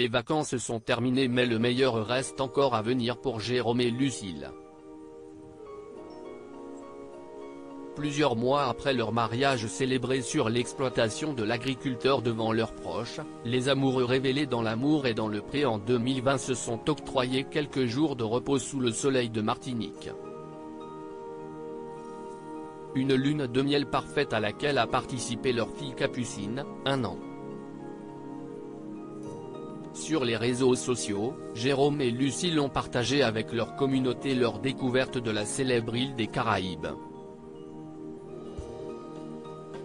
Les vacances sont terminées mais le meilleur reste encore à venir pour Jérôme et Lucille. Plusieurs mois après leur mariage célébré sur l'exploitation de l'agriculteur devant leurs proches, les amoureux révélés dans L'amour et dans le pré en 2020 se sont octroyés quelques jours de repos sous le soleil de Martinique. Une lune de miel parfaite à laquelle a participé leur fille Capucine, 1 an. Sur les réseaux sociaux, Jérôme et Lucille ont partagé avec leur communauté leur découverte de la célèbre île des Caraïbes.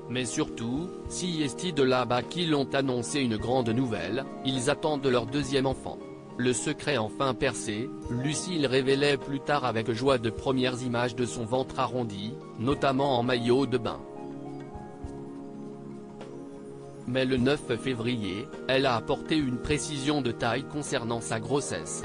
Mais surtout, si est de là-bas qu'ils ont annoncé une grande nouvelle, ils attendent leur deuxième enfant. Le secret enfin percé, Lucille révélait plus tard avec joie de premières images de son ventre arrondi, notamment en maillot de bain. Mais le 9 février, elle a apporté une précision de taille concernant sa grossesse.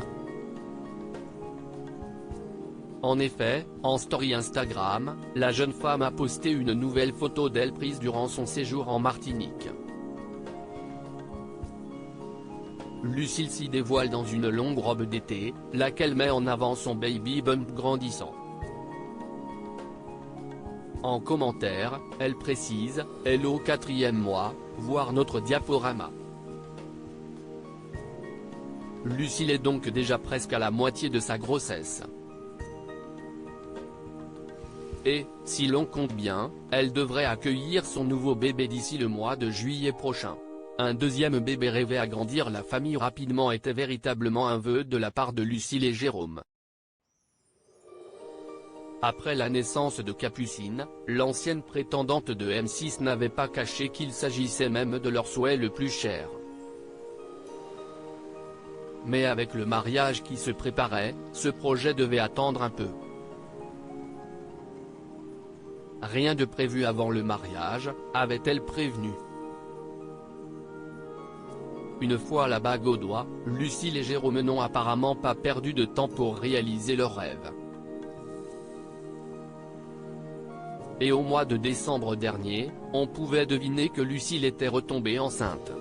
En effet, en story Instagram, la jeune femme a posté une nouvelle photo d'elle prise durant son séjour en Martinique. Lucille s'y dévoile dans une longue robe d'été, laquelle met en avant son baby bump grandissant. En commentaire, elle précise « Hello 4e mois, voir notre diaporama ». Lucille est donc déjà presque à la moitié de sa grossesse. Et, si l'on compte bien, elle devrait accueillir son nouveau bébé d'ici le mois de juillet prochain. Un deuxième bébé rêvé agrandir la famille rapidement était véritablement un vœu de la part de Lucille et Jérôme. Après la naissance de Capucine, l'ancienne prétendante de M6 n'avait pas caché qu'il s'agissait même de leur souhait le plus cher. Mais avec le mariage qui se préparait, ce projet devait attendre un peu. Rien de prévu avant le mariage, avait-elle prévenu. Une fois la bague au doigt, Lucille et Jérôme n'ont apparemment pas perdu de temps pour réaliser leur rêve. Et au mois de décembre dernier, on pouvait deviner que Lucille était retombée enceinte.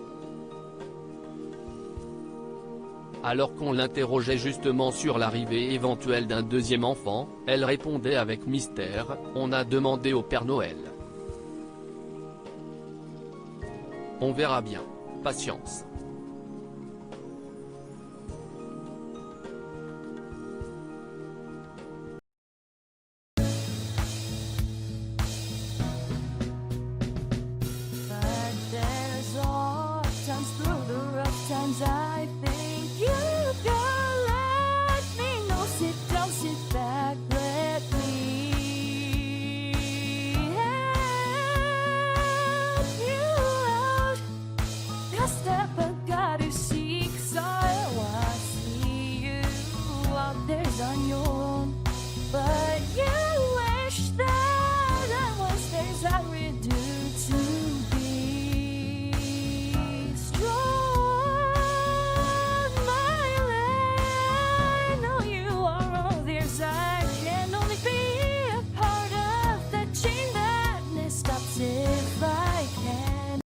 Alors qu'on l'interrogeait justement sur l'arrivée éventuelle d'un deuxième enfant, elle répondait avec mystère « On a demandé au Père Noël. On verra bien. Patience ».